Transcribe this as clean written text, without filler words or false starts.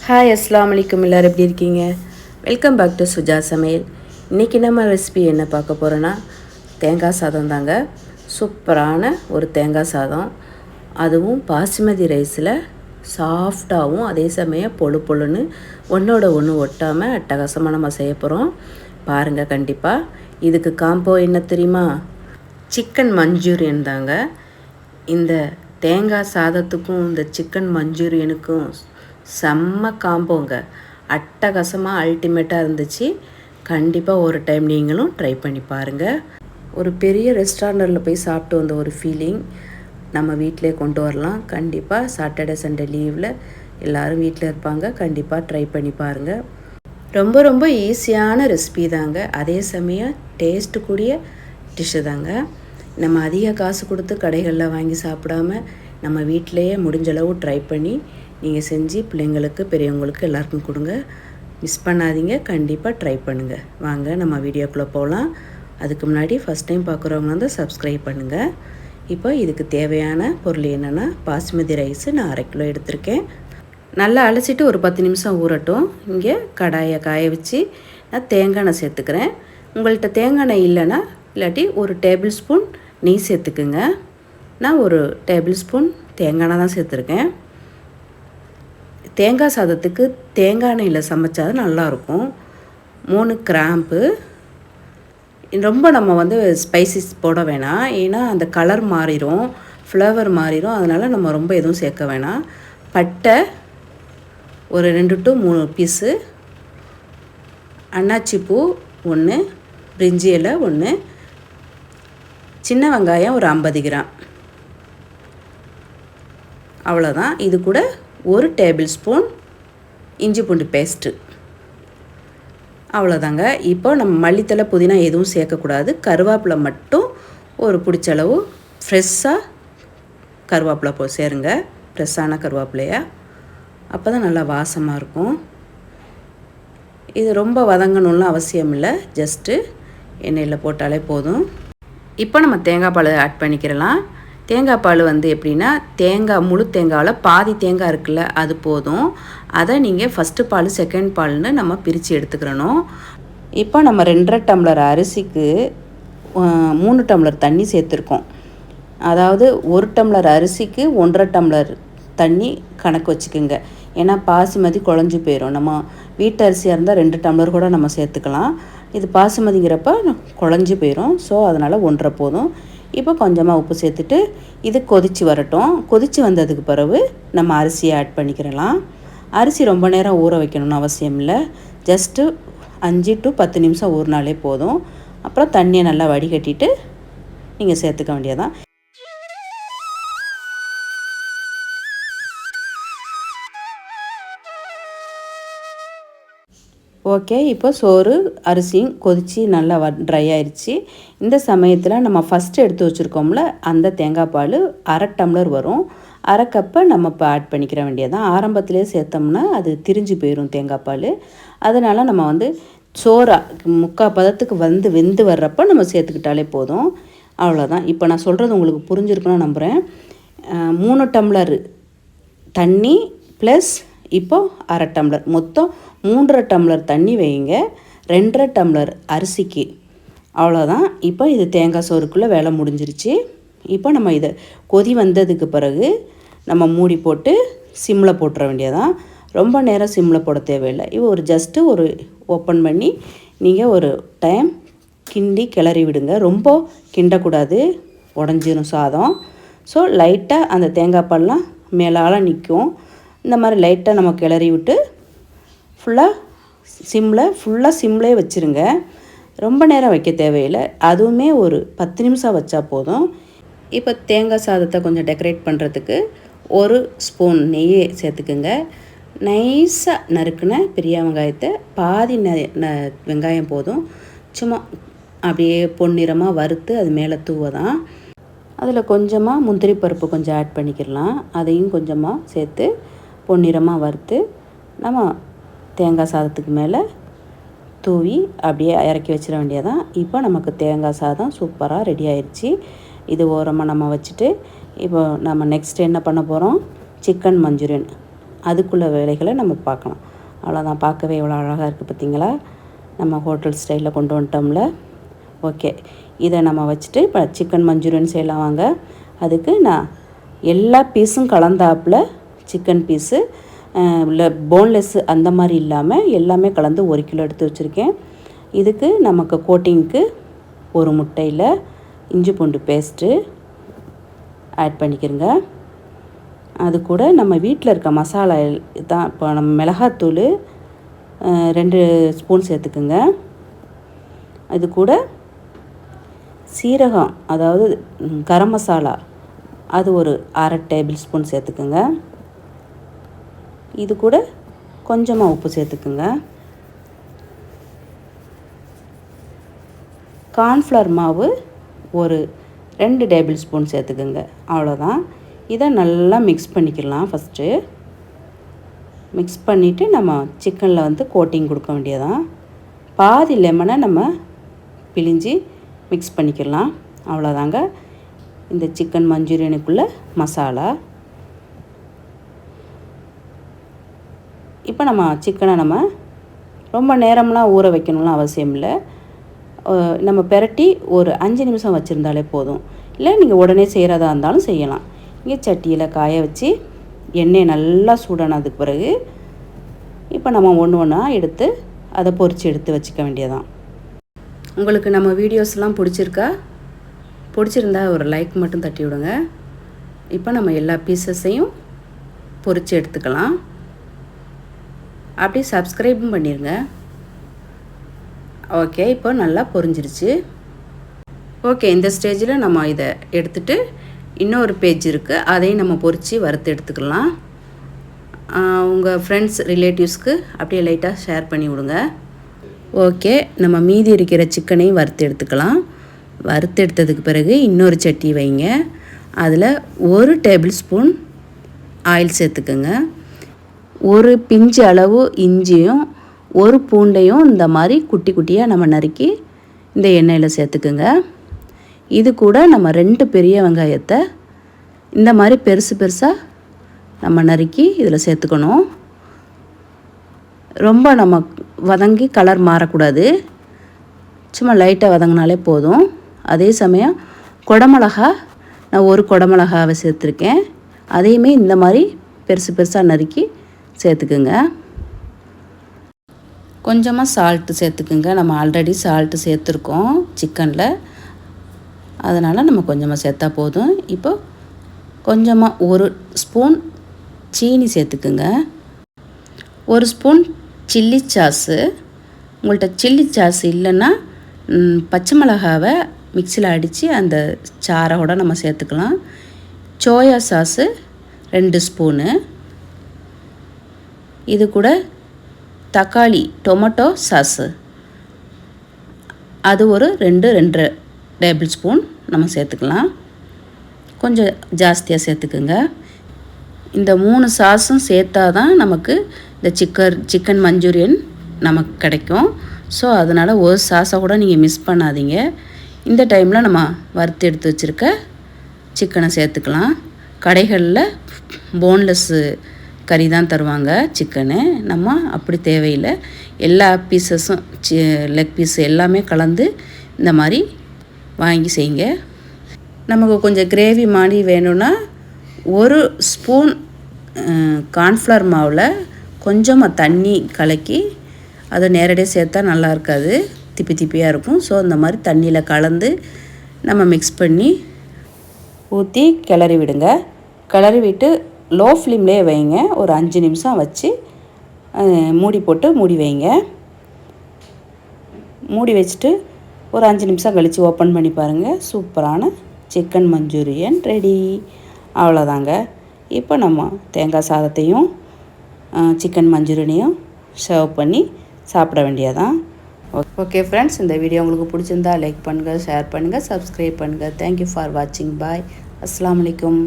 Hi அஸ்ஸலாமு அலைக்கும். எல்லோரும் எப்படி இருக்கீங்க? வெல்கம் பேக் டு சுஜா சமையல். இன்றைக்கி நம்ம ரெசிபி என்ன பார்க்க போகிறோன்னா தேங்காய் சாதம் தாங்க. சூப்பரான ஒரு தேங்காய் சாதம், அதுவும் பாசுமதி ரைஸில் சாஃப்டாகவும் அதே சமயம் பொழு பொழுன்னு ஒன்றோட ஒன்று ஒட்டாமல் அட்டகாசமாக நம்ம செய்ய போகிறோம். பாருங்கள் கண்டிப்பாக. இதுக்கு காம்போ என்ன தெரியுமா? சிக்கன் மஞ்சூரியன் தாங்க. இந்த தேங்காய் சாதத்துக்கும் இந்த சிக்கன் மஞ்சூரியனுக்கும் செம்ம காம்போங்க. அட்டகாசமாக அல்டிமேட்டாக இருந்துச்சு. கண்டிப்பாக ஒரு டைம் நீங்களும் ட்ரை பண்ணி பாருங்கள். ஒரு பெரிய ரெஸ்டாரண்ட்டில் போய் சாப்பிட்டு வந்த ஒரு ஃபீலிங் நம்ம வீட்டிலே கொண்டு வரலாம். கண்டிப்பாக சாட்டர்டே சண்டே லீவில் எல்லோரும் வீட்டில் இருப்பாங்க. கண்டிப்பாக ட்ரை பண்ணி பாருங்கள். ரொம்ப ரொம்ப ஈஸியான ரெசிபி தாங்க. அதே சமயம் டேஸ்ட்டு கூடிய டிஷ்ஷு தாங்க. நம்ம அதிக காசு கொடுத்து கடைகளில் வாங்கி சாப்பிடாம நம்ம வீட்டிலையே முடிஞ்சளவு ட்ரை பண்ணி நீங்கள் செஞ்சு பிள்ளைங்களுக்கு பெரியவங்களுக்கு எல்லாருக்கும் கொடுங்க. மிஸ் பண்ணாதீங்க. கண்டிப்பாக ட்ரை பண்ணுங்கள். வாங்க நம்ம வீடியோக்குள்ளே போகலாம். அதுக்கு முன்னாடி ஃபஸ்ட் டைம் பார்க்குறவங்க வந்து சப்ஸ்கிரைப் பண்ணுங்கள். இப்போ இதுக்கு தேவையான பொருள் என்னென்னா, பாசுமதி ரைஸு நான் 1/2 கிலோ எடுத்திருக்கேன். நல்லா அலசிட்டு ஒரு 10 நிமிஷம் ஊறட்டும். இங்கே கடாயை காய வச்சு நான் தேங்காய் எண்ணெய் சேர்த்துக்கிறேன். உங்கள்கிட்ட தேங்காய் எண்ணெய் இல்லைன்னா இல்லாட்டி ஒரு டேபிள் ஸ்பூன் நெய் சேர்த்துக்குங்க. நான் ஒரு டேபிள் ஸ்பூன் தேங்காய் எண்ணெய் தான் சேர்த்துருக்கேன். தேங்காய் சாதத்துக்கு தேங்காய் எண்ணெயில் சமைச்சா நல்லாயிருக்கும். 3 கிராம்பு. ரொம்ப நம்ம வந்து ஸ்பைசஸ் போட வேணாம், ஏன்னா அந்த கலர் மாறிடும், ஃப்ளேவர் மாறிடும். அதனால் நம்ம ரொம்ப எதுவும் சேர்க்க வேணாம். பட்டை ஒரு 2 to 3 பீஸு, அன்னாச்சி பூ 1, பிரிஞ்சி இலை 1, சின்ன வெங்காயம் ஒரு 50 கிராம். அவ்வளோதான். இது கூட 1 டேபிள் ஸ்பூன் இஞ்சி பூண்டு பேஸ்ட்டு. அவ்வளோதாங்க. இப்போ நம்ம மல்லித்தலை புதினா எதுவும் சேர்க்கக்கூடாது. கருவேப்பிலை மட்டும் ஒரு பிடிச்சளவு ஃப்ரெஷ்ஷாக கருவேப்பிலை சேருங்க. ஃப்ரெஷ்ஷான கருவேப்பிலையா, அப்போ தான் நல்லா வாசமாக இருக்கும். இது ரொம்ப வதங்கணும்லாம் அவசியம் இல்லை, ஜஸ்ட்டு எண்ணெயில் போட்டாலே போதும். இப்போ நம்ம தேங்காய் பால் ஆட் பண்ணிக்கிறலாம். தேங்காய் பால் வந்து எப்படின்னா, முழு தேங்காயில் பாதி தேங்காய் இருக்குல்ல, அது போதும். அதை நீங்கள் ஃபஸ்ட்டு பால் செகண்ட் பால்னு நம்ம பிரித்து எடுத்துக்கிறணும். இப்போ நம்ம 2.5 டம்ளர் அரிசிக்கு 3 டம்ளர் தண்ணி சேர்த்துருக்கோம். அதாவது 1 டம்ளர் அரிசிக்கு 1.5 டம்ளர் தண்ணி கணக்கு வச்சுக்கோங்க. ஏன்னா பாசுமதி குழஞ்சி போயிடும். நம்ம வீட்டு அரிசியாக இருந்தால் 2 டம்ளர் கூட நம்ம சேர்த்துக்கலாம். இது பாசுமதிங்கிறப்ப குழஞ்சி போயிடும். ஸோ அதனால் 1.5 போதும். இப்போ கொஞ்சமாக உப்பு சேர்த்துட்டு இது கொதித்து வரட்டும். கொதித்து வந்ததுக்கு பிறகு நம்ம அரிசியை ஆட் பண்ணிக்கிறலாம். அரிசி ரொம்ப நேரம் ஊற வைக்கணும்னு அவசியம் இல்லை. ஜஸ்ட்டு 5 to 10 நிமிஷம் ஊறினாலே போதும். அப்புறம் தண்ணியை நல்லா வடிகட்டிட்டு நீங்கள் சேர்த்துக்க வேண்டியதான். ஓகே, இப்போ சோறு அரிசியும் கொதித்து நல்லா ட்ரை ஆயிடுச்சு. இந்த சமயத்தில் நம்ம ஃபஸ்ட்டு எடுத்து வச்சுருக்கோம்ல, அந்த தேங்காய் பால் 1/2 டம்ளர் வரும். 1/2 கப்பை நம்ம இப்போ ஆட் பண்ணிக்கிற வேண்டியதான். ஆரம்பத்திலே சேர்த்தோம்னா அது திரிஞ்சு போயிடும் தேங்காய் பால். அதனால் நம்ம வந்து சோறா 3/4 பதத்துக்கு வெந்து வர்றப்போ நம்ம சேர்த்துக்கிட்டாலே போதும். அவ்வளோதான். இப்போ நான் சொல்கிறது உங்களுக்கு புரிஞ்சிருக்குன்னு நம்புகிறேன். 3 டம்ளர் தண்ணி ப்ளஸ் இப்போது 1/2 டம்ளர், மொத்தம் 3.5 டம்ளர் தண்ணி வைங்க. 2.5 டம்ளர் அரிசிக்கு. அவ்வளோதான். இப்போ இது தேங்காய் சோறுக்குள்ளே வேலை முடிஞ்சிருச்சு. இப்போ நம்ம இதை கொதி வந்ததுக்கு பிறகு நம்ம மூடி போட்டு சிம்மில் போட்டுற வேண்டியதான். ரொம்ப நேரம் சிம்மில் போட தேவையில்லை. இது ஒரு ஜஸ்ட்டு ஒரு ஓப்பன் பண்ணி நீங்கள் ஒரு டைம் கிண்டி கிளறி விடுங்க. ரொம்ப கிண்டக்கூடாது, உடஞ்சிரும் சாதம். ஸோ லைட்டாக அந்த தேங்காய் பால்லாம் மேலால் நிற்கும். இந்த மாதிரி லைட்டாக நம்ம கிளறி விட்டு ஃபுல்லாக சிம்லேயே வச்சுருங்க. ரொம்ப நேரம் வைக்க தேவையில்லை. அதுவுமே ஒரு 10 நிமிஷம் வச்சா போதும். இப்போ தேங்காய் சாதத்தை கொஞ்சம் டெக்கரேட் பண்ணுறதுக்கு 1 ஸ்பூன் நெய் சேர்த்துக்குங்க. நைஸாக நறுக்குன பெரிய வெங்காயத்தை பாதி வெங்காயம் போதும். சும்மா அப்படியே பொன்னிறமாக வறுத்து அது மேலே தூவதான். அதில் கொஞ்சமாக முந்திரி பருப்பு கொஞ்சம் ஆட் பண்ணிக்கிடலாம். அதையும் கொஞ்சமாக சேர்த்து பொன்னிறமாக வறுத்து நம்ம தேங்காய் சாதத்துக்கு மேலே தூவி அப்படியே இறக்கி வச்சிட வேண்டியதான். இப்போ நமக்கு தேங்காய் சாதம் சூப்பராக ரெடி ஆயிடுச்சு. இது ஓரமாக நம்ம வச்சுட்டு இப்போ நம்ம நெக்ஸ்ட் என்ன பண்ண போகிறோம், சிக்கன் மஞ்சூரியன் அதுக்குள்ள வேலைகளை நம்ம பார்க்கலாம். அவ்வளோதான். பார்க்கவே எவ்வளோ அழகாக இருக்குது பார்த்தீங்களா? நம்ம ஹோட்டல் ஸ்டைலில் கொண்டு வந்துட்டோம்ல. ஓகே, இதை நம்ம வச்சுட்டு இப்போ சிக்கன் மஞ்சூரியன் செய்யலாம் வாங்க. அதுக்கு நான் எல்லா பீஸும் கலந்தாப்பில் சிக்கன் பீஸு இல்லை போன்லெஸ்ஸு அந்த மாதிரி இல்லாமல் எல்லாமே கலந்து 1 கிலோ எடுத்து வச்சுருக்கேன். இதுக்கு நமக்கு கோட்டிங்க்கு ஒரு முட்டையில் இஞ்சி பூண்டு பேஸ்ட்டு ஆட் பண்ணிக்கிறங்க. அது கூட நம்ம வீட்டில் இருக்க மசாலா தான். இப்போ நம்ம மிளகாத்தூள் 2 ஸ்பூன் சேர்த்துக்குங்க. அது கூட சீரகம், அதாவது கரம் மசாலா, அது ஒரு 1/2 டேபிள் ஸ்பூன் சேர்த்துக்குங்க. இது கூட கொஞ்சமாக உப்பு சேர்த்துக்குங்க. கார்ன்ஃப்ளவர் மாவு ஒரு 2 டேபிள் ஸ்பூன் சேர்த்துக்குங்க. அவ்வளோதான். இதை நல்லா மிக்ஸ் பண்ணிக்கலாம். ஃபஸ்ட்டு மிக்ஸ் பண்ணிவிட்டு நம்ம சிக்கனில் வந்து கோட்டிங் கொடுக்க வேண்டியதான். பாதி லெமனை நம்ம பிழிஞ்சி மிக்ஸ் பண்ணிக்கலாம். அவ்வளோதாங்க இந்த சிக்கன் மஞ்சூரியனுக்குள்ளே மசாலா. இப்போ நம்ம சிக்கனை நம்ம ரொம்ப நேரம்லாம் ஊற வைக்கணும்லாம் அவசியம் இல்லை. நம்ம பெரட்டி ஒரு 5 நிமிஷம் வச்சுருந்தாலே போதும். இல்லை நீங்கள் உடனே செய்கிறதா இருந்தாலும் செய்யலாம். இங்கே சட்டியில் காய வச்சு எண்ணெய் நல்லா சூடானதுக்கு பிறகு இப்போ நம்ம ஒன்று ஒன்றா எடுத்து அதை பொரித்து எடுத்து வச்சுக்க வேண்டியதான். உங்களுக்கு நம்ம வீடியோஸ்லாம் பிடிச்சிருக்கா? பிடிச்சிருந்தா ஒரு லைக் மட்டும் தட்டி விடுங்க. இப்போ நம்ம எல்லா பீசஸையும் பொரித்து எடுத்துக்கலாம். அப்படியே சப்ஸ்கிரைபும் பண்ணிடுங்க. ஓகே, இப்போ நல்லா பொரிஞ்சிருச்சு. ஓகே, இந்த ஸ்டேஜில் நம்ம இதை எடுத்துகிட்டு இன்னொரு பேஜ் இருக்குது, அதையும் நம்ம பொரித்து வறுத்து எடுத்துக்கலாம். உங்கள் ஃப்ரெண்ட்ஸ் ரிலேட்டிவ்ஸ்க்கு அப்படியே லைட்டாக ஷேர் பண்ணி விடுங்க. ஓகே, நம்ம மீதி இருக்கிற சிக்கனையும் வறுத்து எடுத்துக்கலாம். வறுத்து எடுத்ததுக்கு பிறகு இன்னொரு சட்டி வைங்க. அதில் 1 டேபிள் ஸ்பூன் ஆயில் சேர்த்துக்குங்க. ஒரு பிஞ்சு அளவு இஞ்சியும் 1 பூண்டையும் இந்த மாதிரி குட்டி குட்டியாக நம்ம நறுக்கி இந்த எண்ணெயில் சேர்த்துக்குங்க. இது கூட நம்ம 2 பெரிய வெங்காயத்தை இந்த மாதிரி பெருசு பெருசாக நம்ம நறுக்கி இதில் சேர்த்துக்கணும். ரொம்ப நம்ம வதங்கி கலர் மாறக்கூடாது. சும்மா லைட்டாக வதங்கினாலே போதும். அதே சமயம் குடமிளகா, நான் 1 குடமிளகாவை சேர்த்துருக்கேன். அதையுமே இந்த மாதிரி பெருசு பெருசாக நறுக்கி சேர்த்துக்குங்க. கொஞ்சமாக சால்ட்டு சேர்த்துக்குங்க. நம்ம ஆல்ரெடி சால்ட்டு சேர்த்துருக்கோம் சிக்கனில், அதனால் நம்ம கொஞ்சமாக சேர்த்தா போதும். இப்போ கொஞ்சமாக 1 ஸ்பூன் சீனி சேர்த்துக்குங்க. 1 ஸ்பூன் சில்லி சாஸு. உங்கள்கிட்ட சில்லி சாஸ் இல்லைன்னா பச்சை மிளகாவை மிக்சியில் அடித்து அந்த சாரோட நம்ம சேர்த்துக்கலாம். Soya sauce 2 spoon. இது கூட தக்காளி டொமேட்டோ சாஸு அது ஒரு 2 டேபிள் ஸ்பூன் நம்ம சேர்த்துக்கலாம். கொஞ்சம் ஜாஸ்தியாக சேர்த்துக்குங்க. இந்த 3 சாஸும் சேர்த்தா தான் நமக்கு இந்த சிக்கன் மஞ்சூரியன் நமக்கு கிடைக்கும். ஸோ அதனால் ஒரு சாஸை கூட நீங்கள் மிஸ் பண்ணாதீங்க. இந்த டைமில் நம்ம வறுத்து எடுத்து வச்சுருக்க சிக்கனை சேர்த்துக்கலாம். கடைகளில் போன்லெஸ்ஸு கறி தான் தருவாங்க சிக்கனு. நம்ம அப்படி தேவையில்லை. எல்லா பீசஸும் லெக் பீஸ் எல்லாமே கலந்து இந்த மாதிரி வாங்கி செய்யுங்க. நமக்கு கொஞ்சம் கிரேவி மாதிரி வேணும்னா 1 ஸ்பூன் கார்ன்ஃப்ளவர் மாவில் கொஞ்சமாக தண்ணி கலக்கி அதை நேரடியாக சேர்த்தா நல்லா இருக்காது, திப்பி திப்பியாக இருக்கும். ஸோ இந்த மாதிரி தண்ணியில் கலந்து நம்ம மிக்ஸ் பண்ணி ஊற்றி கிளறி விடுங்க. கிளறி விட்டு லோ ஃப்ளேம்லேயே வைங்க. ஒரு 5 நிமிஷம் வச்சு மூடி போட்டு மூடி வைங்க. மூடி வச்சுட்டு ஒரு 5 நிமிஷம் கழித்து ஓப்பன் பண்ணி பாருங்கள். சூப்பரான சிக்கன் மஞ்சூரியன் ரெடி. அவ்வளோதாங்க. இப்போ நம்ம தேங்காய் சாதத்தையும் சிக்கன் மஞ்சூரியனையும் சர்வ் பண்ணி சாப்பிட வேண்டியதான். ஓகே ஃப்ரெண்ட்ஸ், இந்த வீடியோ உங்களுக்கு பிடிச்சிருந்தா லைக் பண்ணுங்கள், ஷேர் பண்ணுங்கள், சப்ஸ்கிரைப் பண்ணுங்கள். தேங்க்யூ ஃபார் வாட்சிங். பாய். அஸ்ஸலாமு அலைக்கும்.